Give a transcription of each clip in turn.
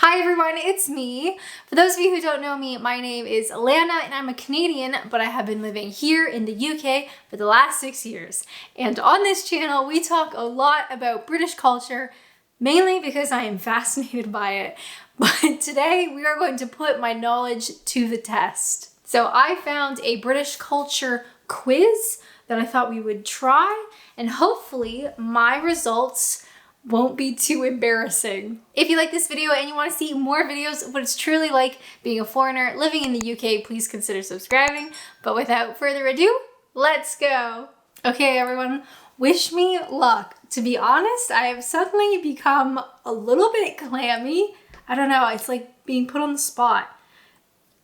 Hi everyone, it's me. For those of you who don't know me, my name is Alanna and I'm a Canadian, but I have been living here in the UK for the last 6 years. And on this channel, we talk a lot about British culture, mainly because I am fascinated by it. But today we are going to put my knowledge to the test. So I found a British culture quiz that I thought we would try, and hopefully my results won't be too embarrassing. If you like this video and you want to see more videos of what it's truly like being a foreigner living in the UK, please consider subscribing. But without further ado, let's go. Okay, everyone, wish me luck. To be honest, I have suddenly become a little bit clammy. I don't know, it's like being put on the spot.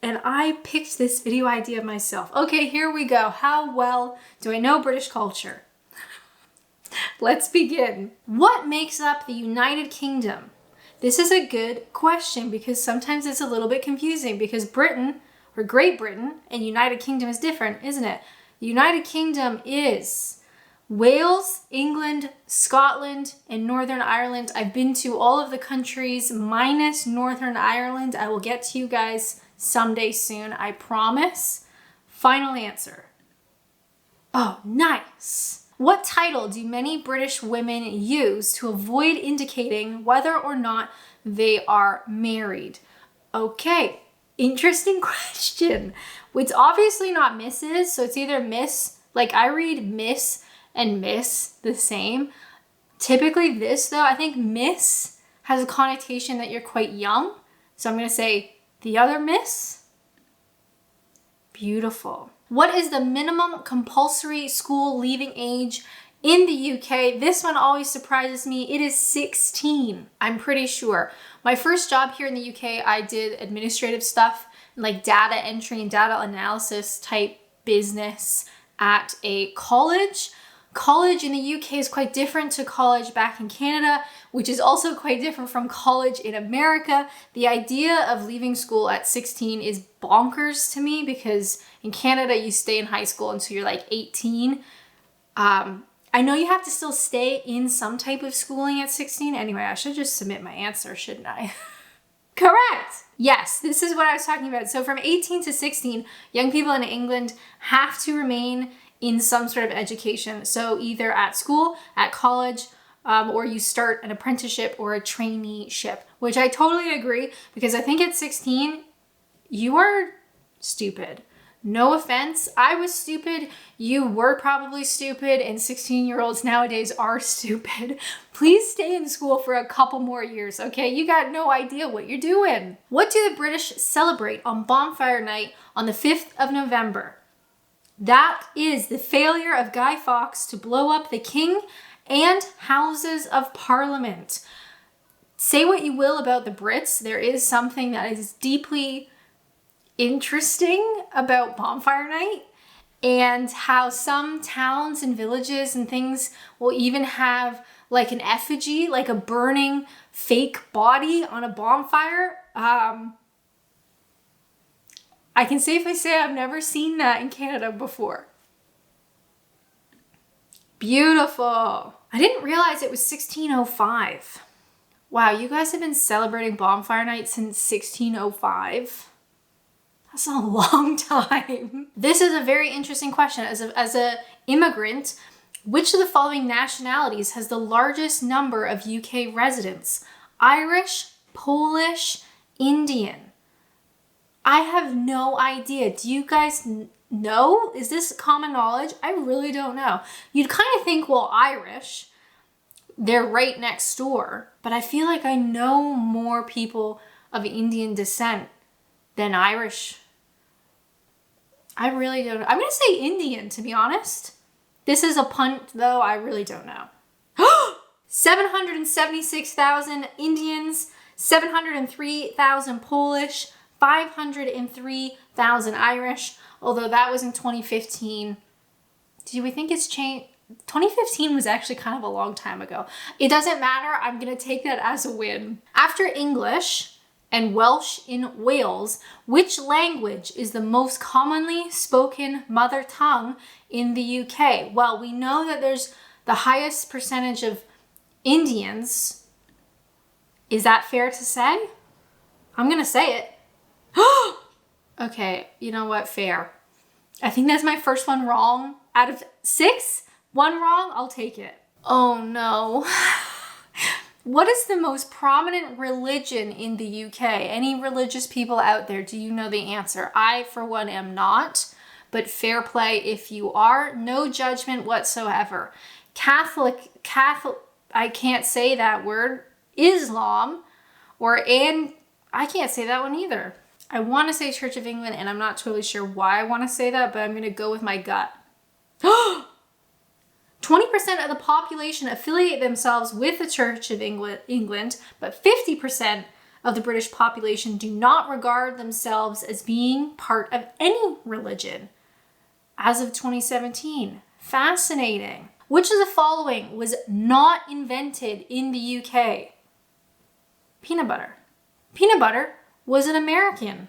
And I picked this video idea myself. Okay, here we go. How well do I know British culture? Let's begin. What makes up the United Kingdom? This is a good question because sometimes it's a little bit confusing because Britain, or Great Britain, and United Kingdom is different, isn't it? The United Kingdom is Wales, England, Scotland, and Northern Ireland. I've been to all of the countries minus Northern Ireland. I will get to you guys someday soon, I promise. Final answer. Oh, nice. What title do many British women use to avoid indicating whether or not they are married? Okay, interesting question. It's obviously not Mrs., so it's either Miss, like I read Miss and Miss the same. Typically this though, I think Miss has a connotation that you're quite young. So I'm gonna say the other Miss. Beautiful. What is the minimum compulsory school leaving age in the UK? This one always surprises me. It is 16, I'm pretty sure. My first job here in the UK, I did administrative stuff, like data entry and data analysis type business at a college. College in the UK is quite different to college back in Canada, which is also quite different from college in America. The idea of leaving school at 16 is bonkers to me because in Canada, you stay in high school until you're like 18. I know you have to still stay in some type of schooling at 16. Anyway, I should just submit my answer, shouldn't I? Correct. Yes, this is what I was talking about. So from 18 to 16, young people in England have to remain in some sort of education. So either at school, at college, or you start an apprenticeship or a traineeship, which I totally agree because I think at 16, you are stupid. No offense, I was stupid, you were probably stupid, and 16-year-olds nowadays are stupid. Please stay in school for a couple more years, okay? You got no idea what you're doing. What do the British celebrate on Bonfire Night on the 5th of November? That is the failure of Guy Fawkes to blow up the King and Houses of Parliament. Say what you will about the Brits, there is something that is deeply interesting about Bonfire Night and how some towns and villages and things will even have like an effigy, like a burning fake body on a bonfire. I can safely say I've never seen that in Canada before. Beautiful. I didn't realize it was 1605. Wow, you guys have been celebrating Bonfire Night since 1605. That's a long time. This is a very interesting question. As a immigrant, which of the following nationalities has the largest number of UK residents? Irish, Polish, Indian. I have no idea. Do you guys know? Is this common knowledge? I really don't know. You'd kind of think, well, Irish, they're right next door. But I feel like I know more people of Indian descent than Irish. I really don't know. I'm going to say Indian, to be honest. This is a punt, though. I really don't know. 776,000 Indians, 703,000 Polish, 503,000 Irish, although that was in 2015. Do we think it's changed? 2015 was actually kind of a long time ago. It doesn't matter. I'm going to take that as a win. After English and Welsh in Wales, which language is the most commonly spoken mother tongue in the UK? Well, we know that there's the highest percentage of Indians. Is that fair to say? I'm gonna say it. Okay, you know what? Fair. I think that's my first one wrong. Out of 6, 1 wrong, I'll take it. Oh no. What is the most prominent religion in the UK? Any religious people out there, do you know the answer? I, for one, am not, but fair play if you are. No judgment whatsoever. Catholic, I can't say that word. Islam, I can't say that one either. I want to say Church of England, and I'm not totally sure why I want to say that, but I'm going to go with my gut. 20% of the population affiliate themselves with the Church of England, but 50% of the British population do not regard themselves as being part of any religion. As of 2017. Fascinating. Which of the following was not invented in the UK? Peanut butter. Peanut butter was an American.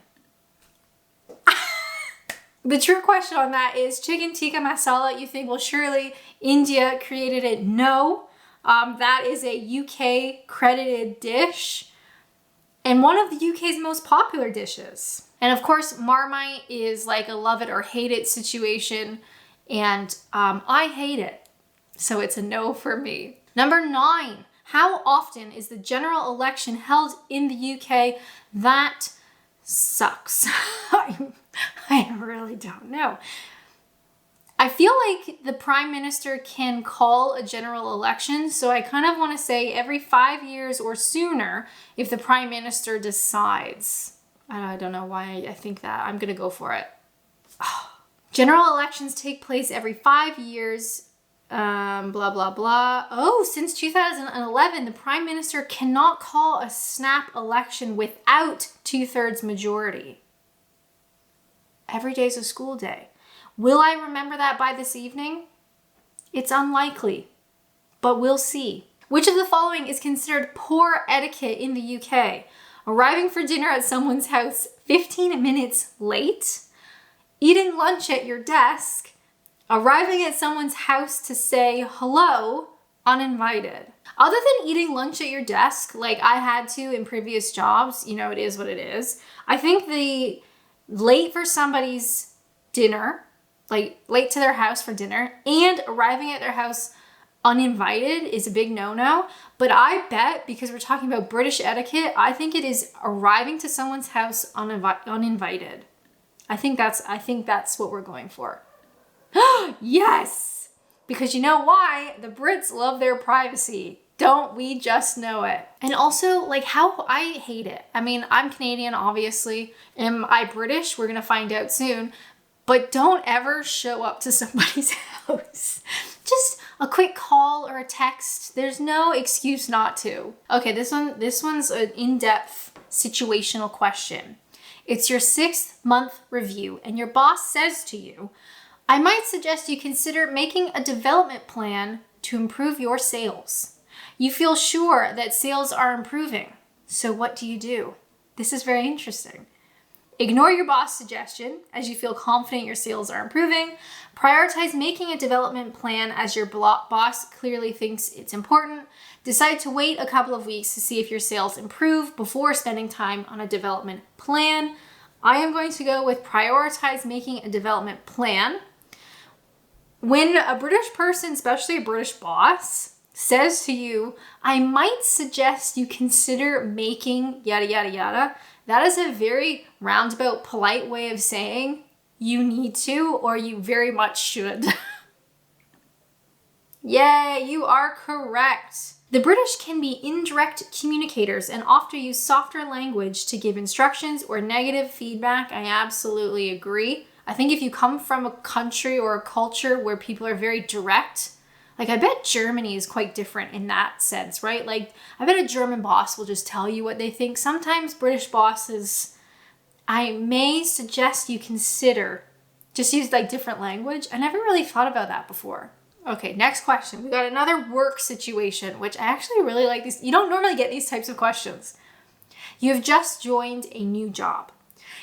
The true question on that is chicken tikka masala. You think, well, surely India created it. No, that is a UK credited dish and one of the UK's most popular dishes. And of course, Marmite is like a love it or hate it situation. And I hate it. So it's a no for me. Number 9, how often is the general election held in the UK? That sucks. I really don't know. I feel like the Prime Minister can call a general election, so I kind of want to say every 5 years or sooner if the Prime Minister decides. I don't know why I think that. I'm going to go for it. General elections take place every 5 years. Blah, blah, blah. Oh, since 2011, the Prime Minister cannot call a snap election without 2/3 majority. Every day's a school day. Will I remember that by this evening? It's unlikely, but we'll see. Which of the following is considered poor etiquette in the UK? Arriving for dinner at someone's house 15 minutes late, eating lunch at your desk, arriving at someone's house to say hello uninvited. Other than eating lunch at your desk, like I had to in previous jobs, you know, it is what it is. I think the late for somebody's dinner, like late to their house for dinner, and arriving at their house uninvited is a big no-no. But I bet, because we're talking about British etiquette, I think it is arriving to someone's house uninvited. I think that's what we're going for. Yes! Because you know why? The Brits love their privacy. Don't we just know it? And also, like, how I hate it. I mean, I'm Canadian, obviously. Am I British? We're gonna find out soon. But don't ever show up to somebody's house. Just a quick call or a text. There's no excuse not to. Okay, this one's an in-depth situational question. It's your 6th month review, and your boss says to you, I might suggest you consider making a development plan to improve your sales. You feel sure that sales are improving. So what do? This is very interesting. Ignore your boss' suggestion as you feel confident your sales are improving. Prioritize making a development plan as your boss clearly thinks it's important. Decide to wait a couple of weeks to see if your sales improve before spending time on a development plan. I am going to go with prioritize making a development plan. When a British person, especially a British boss, says to you, I might suggest you consider making yada, yada, yada, that is a very roundabout, polite way of saying you need to or you very much should. Yay, you are correct. The British can be indirect communicators and often use softer language to give instructions or negative feedback. I absolutely agree. I think if you come from a country or a culture where people are very direct, like I bet Germany is quite different in that sense, right? Like I bet a German boss will just tell you what they think. Sometimes British bosses, I may suggest you consider just use like different language. I never really thought about that before. Okay, next question. We got another work situation, which I actually really like these. You don't normally get these types of questions. You have just joined a new job.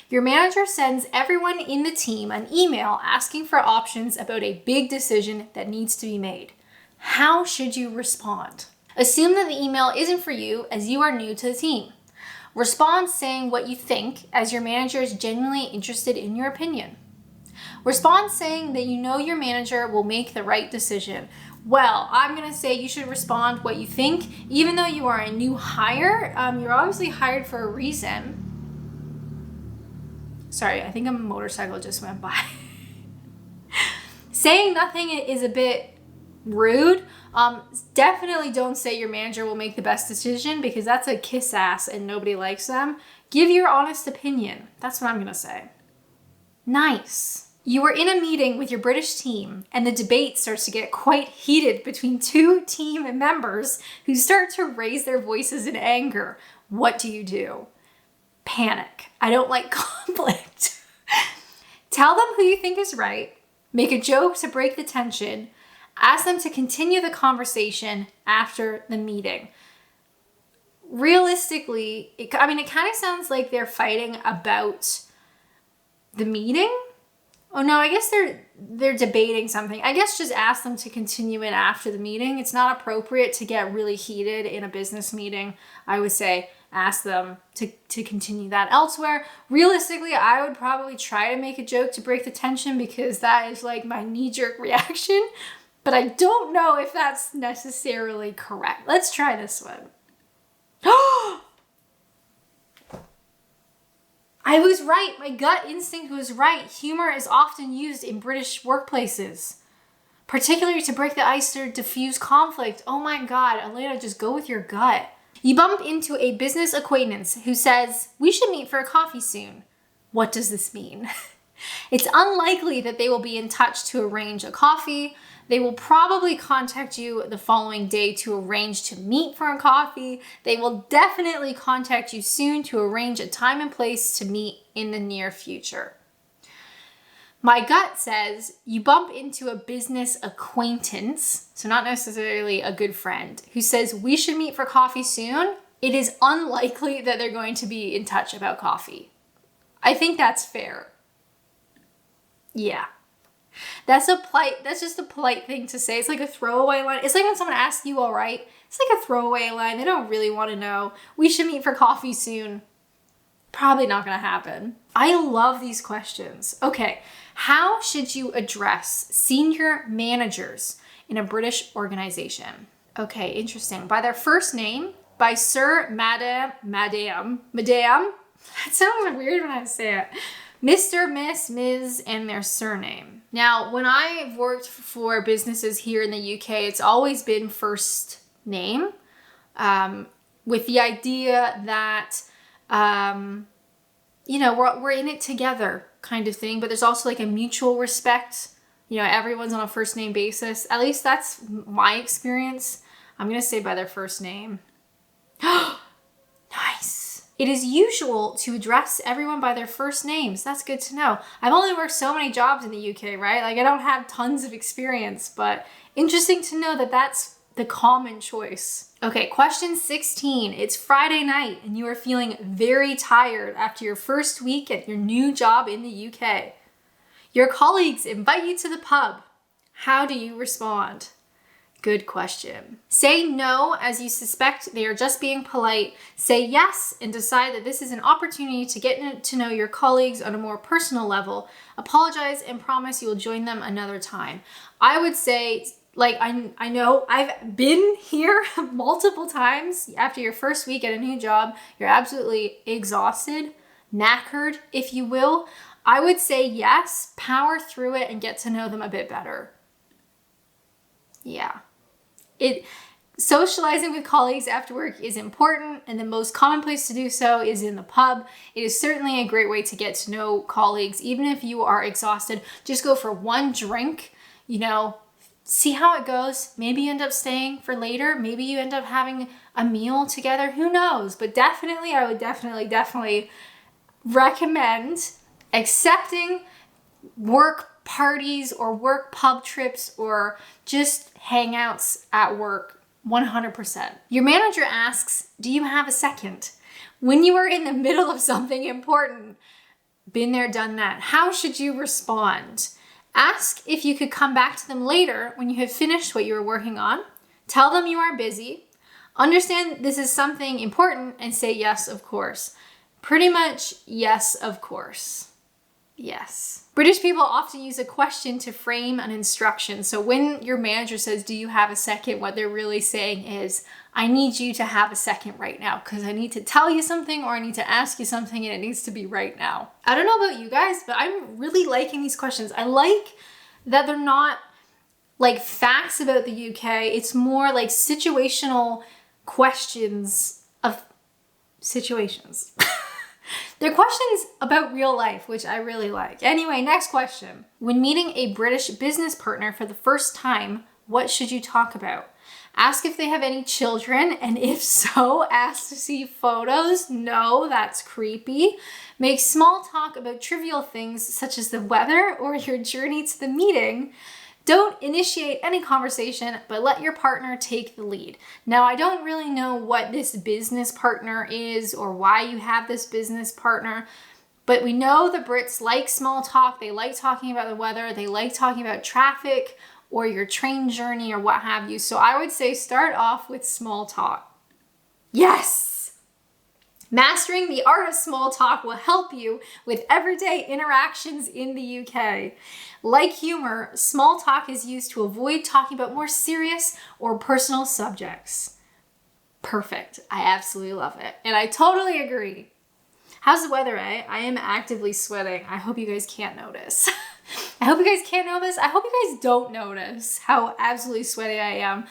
Your manager sends everyone in the team an email asking for options about a big decision that needs to be made. How should you respond? Assume that the email isn't for you as you are new to the team. Respond saying what you think, as your manager is genuinely interested in your opinion. Respond saying that you know your manager will make the right decision. Well, I'm going to say you should respond what you think. Even though you are a new hire, you're obviously hired for a reason. Sorry, I think a motorcycle just went by. Saying nothing is a bit rude. Definitely don't say your manager will make the best decision, because that's a kiss ass and nobody likes them. Give your honest opinion. That's what I'm going to say. Nice. You were in a meeting with your British team and the debate starts to get quite heated between two team members who start to raise their voices in anger. What do? Panic. I don't like conflict. Tell them who you think is right. Make a joke to break the tension. Ask them to continue the conversation after the meeting. Realistically, it kind of sounds like they're fighting about the meeting. Oh no, I guess they're debating something. I guess just ask them to continue it after the meeting. It's not appropriate to get really heated in a business meeting. I would say ask them to continue that elsewhere. Realistically, I would probably try to make a joke to break the tension, because that is like my knee-jerk reaction. But I don't know if that's necessarily correct. Let's try this one. I was right. My gut instinct was right. Humor is often used in British workplaces, particularly to break the ice or diffuse conflict. Oh my God, Alanna, just go with your gut. You bump into a business acquaintance who says, "We should meet for a coffee soon." What does this mean? It's unlikely that they will be in touch to arrange a coffee. They will probably contact you the following day to arrange to meet for a coffee. They will definitely contact you soon to arrange a time and place to meet in the near future. My gut says you bump into a business acquaintance, so not necessarily a good friend, who says, "We should meet for coffee soon." It is unlikely that they're going to be in touch about coffee. I think that's fair. Yeah. That's just a polite thing to say. It's like a throwaway line. It's like when someone asks you all right. It's like a throwaway line. They don't really want to know. "We should meet for coffee soon." Probably not going to happen. I love these questions. Okay. How should you address senior managers in a British organization? Okay, interesting. By their first name, by sir, madam. That sounds weird when I say it. Mr., Miss, Ms., and their surname. Now, when I've worked for businesses here in the UK, it's always been first name, with the idea that, we're in it together kind of thing, but there's also like a mutual respect. Everyone's on a first name basis. At least that's my experience. I'm going to say by their first name. Nice. It is usual to address everyone by their first names. That's good to know. I've only worked so many jobs in the UK, right? Like I don't have tons of experience, but interesting to know that that's the common choice. Okay, question 16. It's Friday night and you are feeling very tired after your first week at your new job in the UK. Your colleagues invite you to the pub. How do you respond? Good question. Say no as you suspect they are just being polite. Say yes and decide that this is an opportunity to get to know your colleagues on a more personal level. Apologize and promise you will join them another time. I would say, I know I've been here multiple times. After your first week at a new job, you're absolutely exhausted, knackered, if you will. I would say yes, power through it and get to know them a bit better. Yeah. Socializing with colleagues after work is important, and the most common place to do so is in the pub. It is certainly a great way to get to know colleagues. Even if you are exhausted, just go for one drink, see how it goes. Maybe you end up staying for later. Maybe you end up having a meal together. Who knows? But definitely, I would definitely recommend accepting work parties or work pub trips or just hangouts at work 100%. Your manager asks, "Do you have a second?" When you are in the middle of something important, been there, done that. How should you respond? Ask if you could come back to them later when you have finished what you were working on. Tell them you are busy. Understand this is something important and say yes, of course. Pretty much yes, of course. Yes. British people often use a question to frame an instruction. So when your manager says, do you have a second? What they're really saying is, I need you to have a second right now because I need to tell you something or I need to ask you something and it needs to be right now. I don't know about you guys, but I'm really liking these questions. I like that they're not like facts about the UK. It's more like situational questions of situations. They're questions about real life, which I really like. Anyway, next question. When meeting a British business partner for the first time, what should you talk about? Ask if they have any children, and if so, ask to see photos. No, that's creepy. Make small talk about trivial things such as the weather or your journey to the meeting. Don't initiate any conversation, but let your partner take the lead. Now, I don't really know what this business partner is or why you have this business partner, but we know the Brits like small talk. They like talking about the weather. They like talking about traffic or your train journey or what have you. So I would say start off with small talk. Yes! Mastering the art of small talk will help you with everyday interactions in the UK. Like humor, small talk is used to avoid talking about more serious or personal subjects. Perfect. I absolutely love it. And I totally agree. How's the weather, eh? I am actively sweating. I hope you guys can't notice. I hope you guys can't notice. I hope you guys don't notice how absolutely sweaty I am.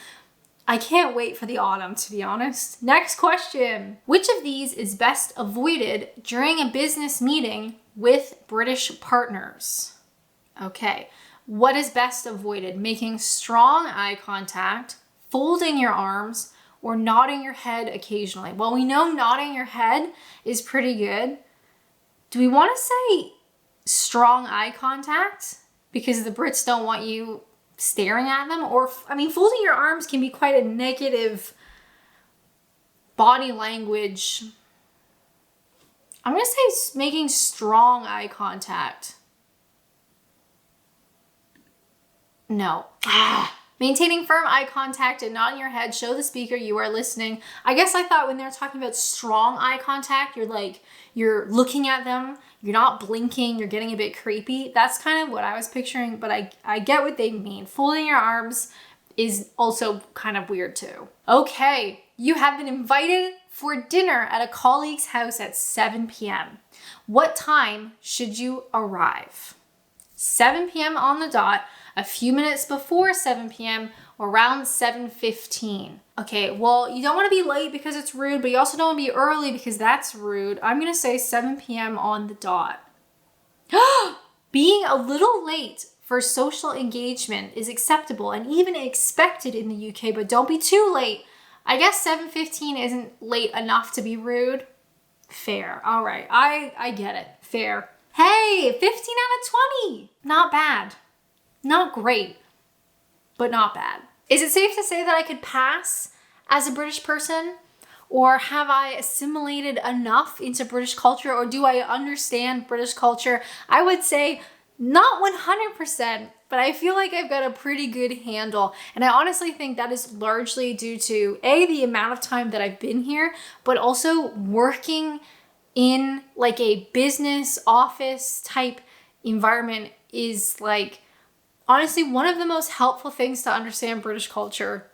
I can't wait for the autumn, to be honest. Next question. Which of these is best avoided during a business meeting with British partners? Okay. What is best avoided? Making strong eye contact, folding your arms, or nodding your head occasionally? Well, we know nodding your head is pretty good. Do we want to say strong eye contact because the Brits don't want you staring at them? Or, I mean, folding your arms can be quite a negative body language. I'm going to say making strong eye contact. No. Maintaining firm eye contact and nodding your head, show the speaker you are listening. I guess I thought when they're talking about strong eye contact, you're looking at them, you're not blinking, you're getting a bit creepy. That's kind of what I was picturing, but I get what they mean. Folding your arms is also kind of weird too. Okay, you have been invited for dinner at a colleague's house at 7 p.m. What time should you arrive? 7 p.m. on the dot, a few minutes before 7 p.m. or around 7:15. Okay, well, you don't want to be late because it's rude, but you also don't want to be early because that's rude. I'm going to say 7 p.m. on the dot. Being a little late for social engagement is acceptable and even expected in the UK, but don't be too late. I guess 7:15 isn't late enough to be rude. Fair. All right, I get it. Fair. Hey, 15 out of 20. Not bad. Not great, but not bad. Is it safe to say that I could pass as a British person? Or have I assimilated enough into British culture? Or do I understand British culture? I would say not 100%, but I feel like I've got a pretty good handle. And I honestly think that is largely due to A, the amount of time that I've been here, but also working in like a business office type environment is like, honestly, one of the most helpful things to understand British culture,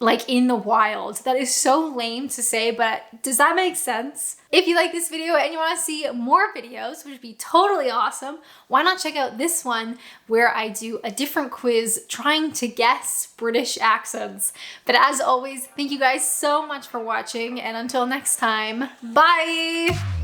like in the wild. That is so lame to say, but does that make sense? If you like this video and you want to see more videos, which would be totally awesome, why not check out this one where I do a different quiz trying to guess British accents. But as always, thank you guys so much for watching, and until next time, bye!